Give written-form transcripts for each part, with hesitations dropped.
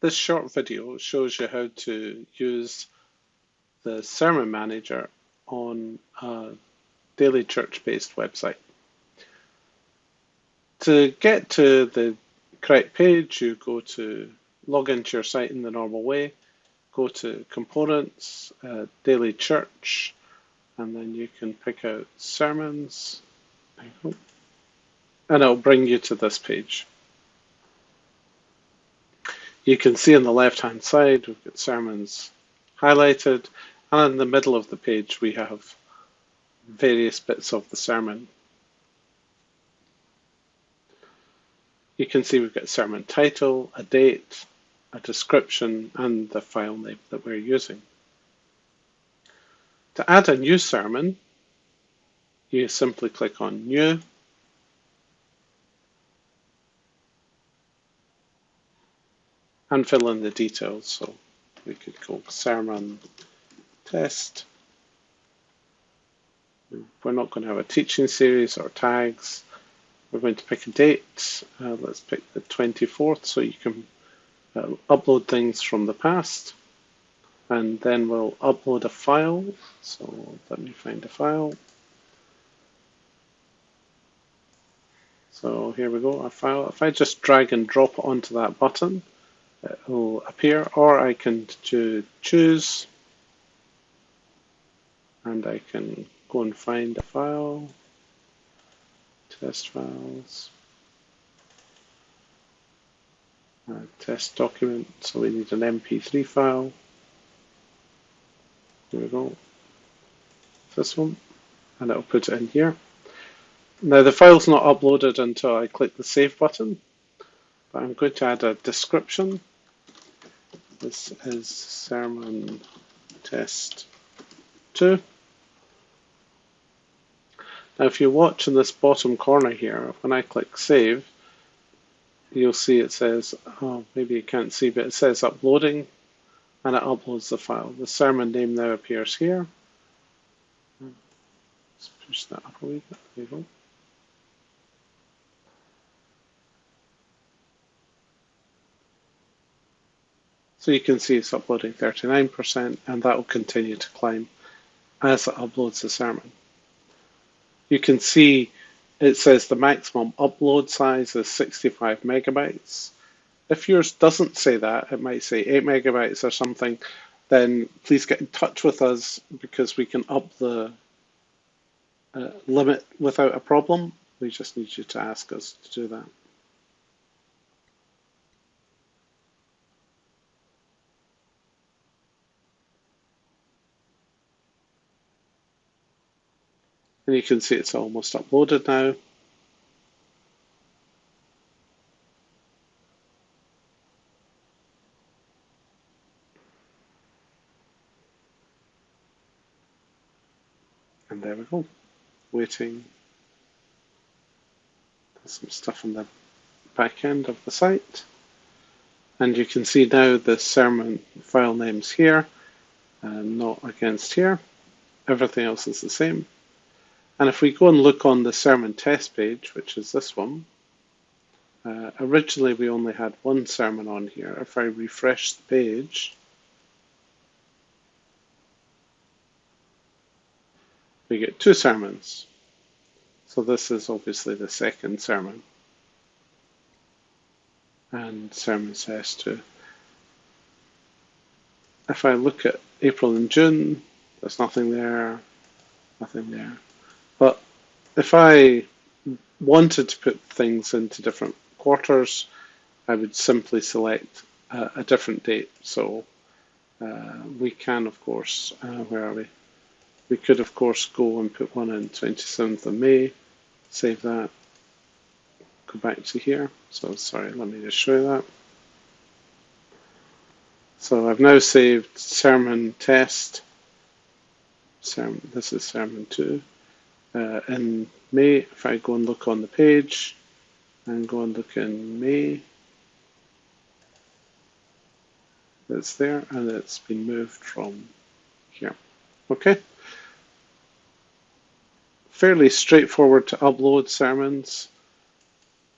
This short video shows you how to use the Sermon Manager on a daily church-based website. To get to the correct page, you go to log into your site in the normal way, go to Components, Daily Church, and then you can pick out Sermons, and it'll bring you to this page. You can see on the left-hand side, we've got sermons highlighted, and in the middle of the page, we have various bits of the sermon. You can see we've got sermon title, a date, a description, and the file name that we're using. To add a new sermon, you simply click on New, and fill in the details. So we could go sermon test. We're not going to have a teaching series or tags. We're going to pick a date. Let's pick the 24th so you can upload things from the past. And then we'll upload a file. So let me find a file. So here we go, a file. If I just drag and drop onto that button, it will appear, or I can choose and I can go and find a file, test files, test document, so we need an MP3 file. Here we go, this one, and it'll put it in here. Now the file's not uploaded until I click the save button, but I'm going to add a description. This is sermon test 2. Now if you watch in this bottom corner here, when I click save, you'll see it says, oh, maybe you can't see, but it says uploading, and it uploads the file. The sermon name now appears here. Let's push that up a wee bit. There you go. So you can see it's uploading 39%, and that will continue to climb as it uploads the sermon. You can see it says the maximum upload size is 65 megabytes. If yours doesn't say that, it might say 8 megabytes or something, then please get in touch with us because we can up the limit without a problem. We just need you to ask us to do that. And you can see it's almost uploaded now. And there we go, waiting. There's some stuff on the back end of the site. And you can see now the sermon file name's here, and not against here. Everything else is the same. And if we go and look on the sermon test page, which is this one, originally we only had one sermon on here. If I refresh the page, we get 2 sermons. So this is obviously the second sermon. And sermon says to. If I look at April and June, there's nothing there, nothing there. But if I wanted to put things into different quarters, I would simply select a different date. So we can, of course, where are we? We could, of course, go and put one in 27th of May, save that, go back to here. So sorry, let me just show you that. So I've now saved sermon test. This is sermon 2. In May, if I go and look on the page and go and look in May, it's there and it's been moved from here. Okay. Fairly straightforward to upload sermons.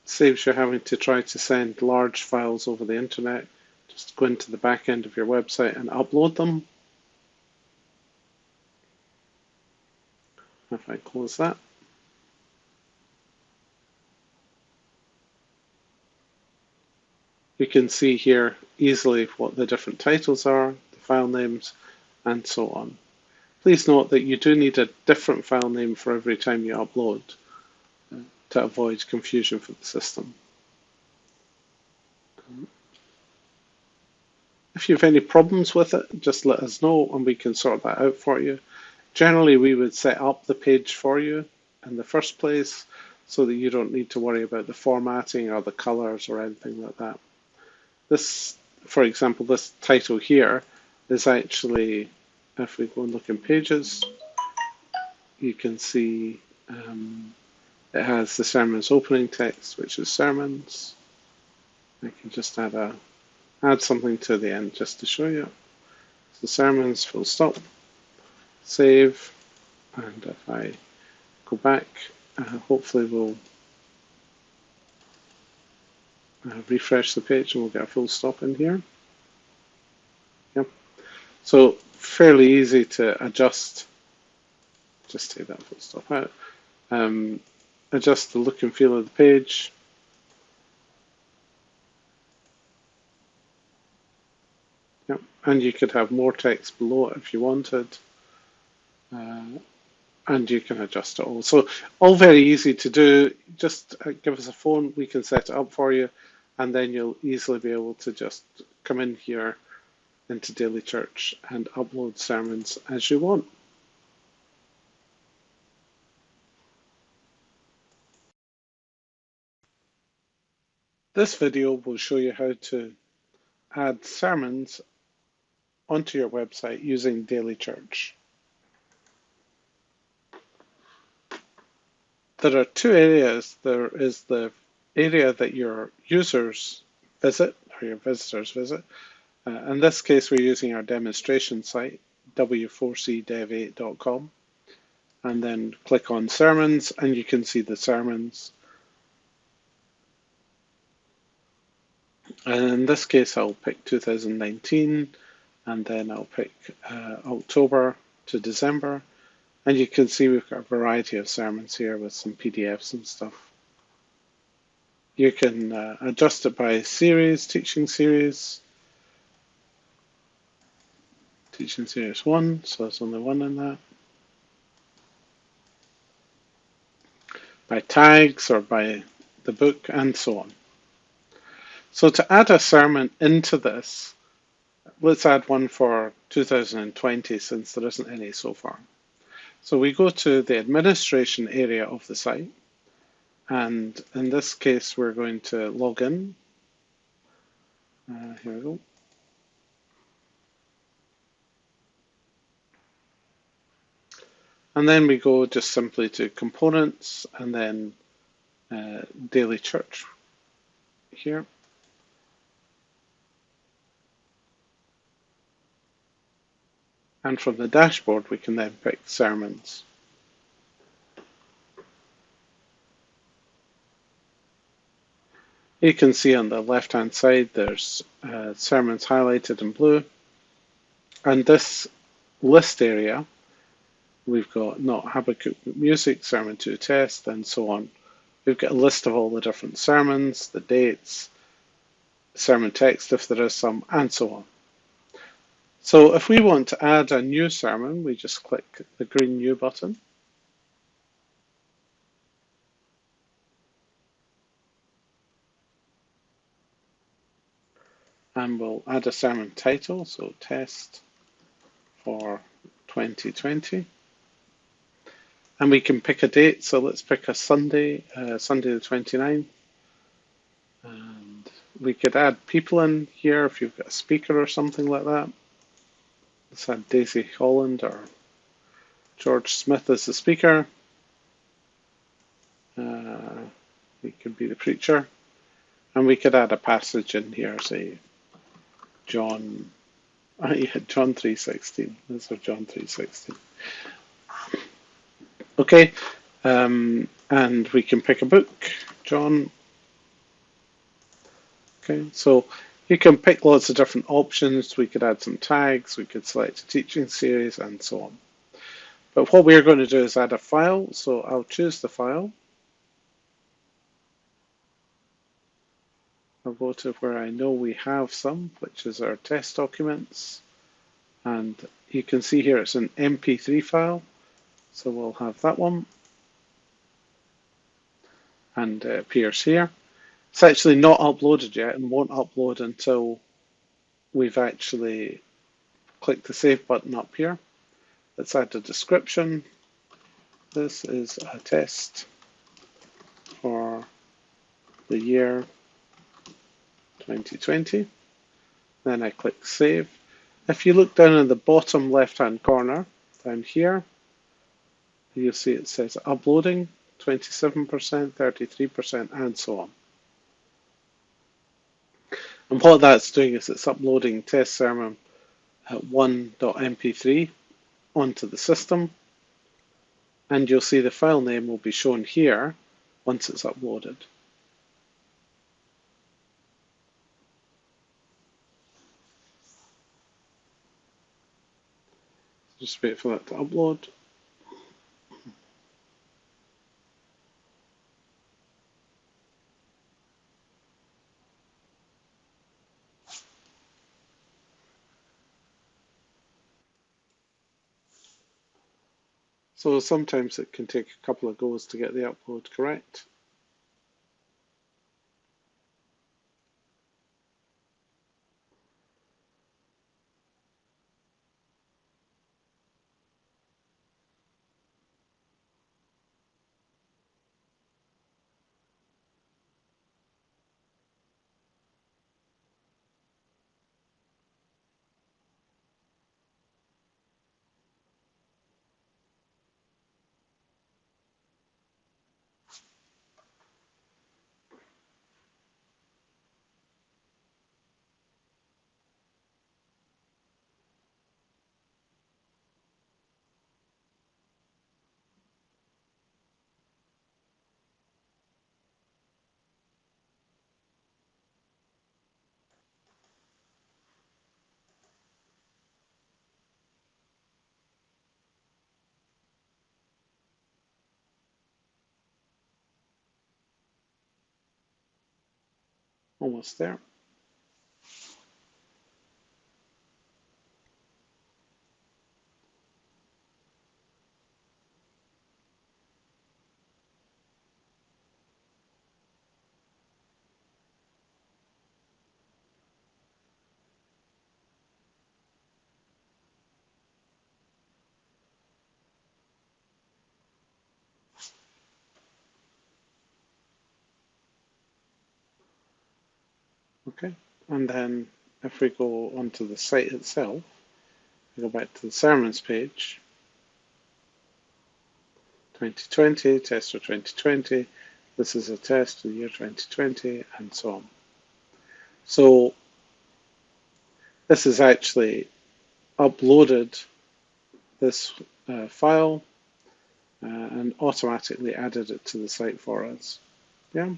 Saves you having to try to send large files over the internet. just go into the back end of your website and upload them. If I close that, you can see here easily what the different titles are, the file names, and so on. Please note that you do need a different file name for every time you upload to avoid confusion for the system. If you have any problems with it, just let us know and we can sort that out for you. Generally, we would set up the page for you in the first place so that you don't need to worry about the formatting or the colors or anything like that. This, for example, this title here is actually, if we go and look in Pages, you can see it has the sermon's opening text, which is sermons. I can just add something to the end just to show you. So sermons, full stop, save, and if I go back, hopefully we'll refresh the page and we'll get a full stop in here. Yep. So fairly easy to adjust. Just take that full stop out. Adjust the look and feel of the page. Yep. And you could have more text below it if you wanted. And you can adjust it all. So all very easy to do. Just give us a phone, we can set it up for you, and then you'll easily be able to just come in here into Daily Church and upload sermons as you want. This video will show you how to add sermons onto your website using Daily Church. There are two areas. There is the area that your users visit, or your visitors visit. In this case, we're using our demonstration site, w4cdev8.com, and then click on Sermons, and you can see the sermons. And in this case, I'll pick 2019, and then I'll pick October to December. And you can see we've got a variety of sermons here with some PDFs and stuff. You can adjust it by series, teaching series 1, so there's only one in that. By tags or by the book and so on. So to add a sermon into this, let's add one for 2020 since there isn't any so far. So we go to the administration area of the site, and in this case we're going to log in. Here we go. And then we go just simply to components and then Daily Church here. And from the dashboard, we can then pick sermons. You can see on the left-hand side, there's sermons highlighted in blue. And this list area, we've got Not Habakkuk Music, Sermon 2 Test, and so on. We've got a list of all the different sermons, the dates, sermon text if there is some, and so on. So if we want to add a new sermon, we just click the green New button. And we'll add a sermon title, so Test for 2020. And we can pick a date, so let's pick a Sunday, Sunday the 29th. And we could add people in here if you've got a speaker or something like that. Let's add Daisy Holland or George Smith as the speaker. He could be the preacher. And we could add a passage in here, say John 3:16. This is John 3:16. Okay, and we can pick a book, John. Okay, so You can pick lots of different options. We could add some tags, we could select a teaching series, and so on. But what we're going to do is add a file. So I'll choose the file. I'll go to where I know we have some, which is our test documents. And you can see here it's an MP3 file. So we'll have that one. And it appears here. It's actually not uploaded yet and won't upload until we've actually clicked the save button up here. Let's add a description. This is a test for the year 2020. Then I click save. If you look down in the bottom left hand corner, down here, you'll see it says uploading 27%, 33%, and so on. And what that's doing is it's uploading test sermon 1.mp3 onto the system. And you'll see the file name will be shown here once it's uploaded. Just wait for that to upload. So sometimes it can take a couple of goes to get the upload correct. Almost there. Okay, and then if we go onto the site itself, we go back to the sermons page, 2020, test for 2020, this is a test for the year 2020, and so on. So this is actually uploaded this file and automatically added it to the site for us. Yeah.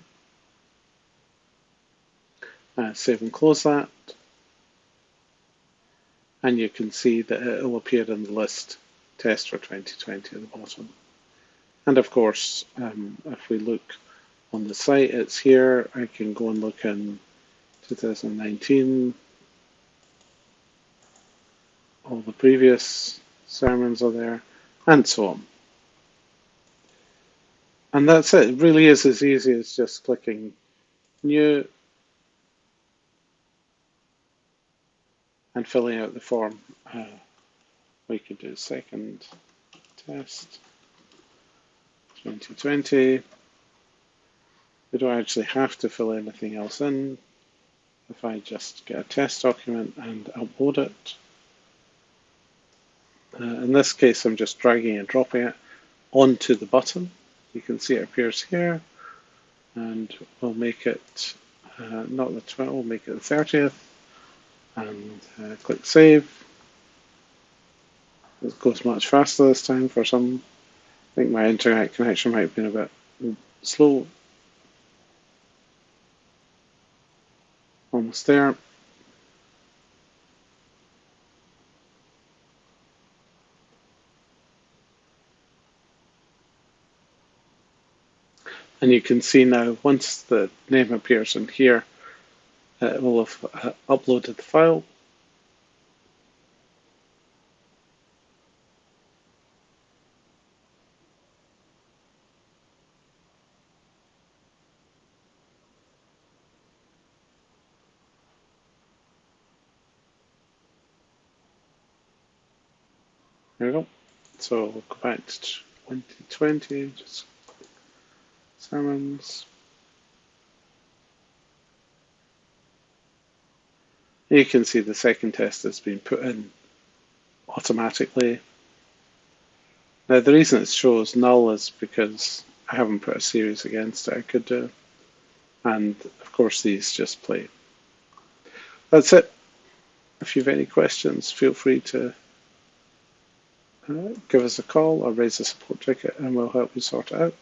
Save and close that. And you can see that it will appear in the list test for 2020 at the bottom. And of course, if we look on the site, it's here. I can go and look in 2019. All the previous sermons are there, and so on. And that's it. It really is as easy as just clicking new and filling out the form. We could do second test 2020. We don't actually have to fill anything else in. If I just get a test document and upload it. In this case, I'm just dragging and dropping it onto the button. You can see it appears here, and we'll make it not the 20th, we'll make it the 30th, and click save. It goes much faster this time for some. I think my internet connection might have been a bit slow. Almost there. And you can see now, once the name appears in here, it will have uploaded the file. There we go. So we'll go back to 2020, just sermons. You can see the second test has been put in automatically. Now the reason it shows null is because I haven't put a series against it I could do. And of course these just play. That's it. If you have any questions, feel free to give us a call or raise a support ticket and we'll help you sort it out.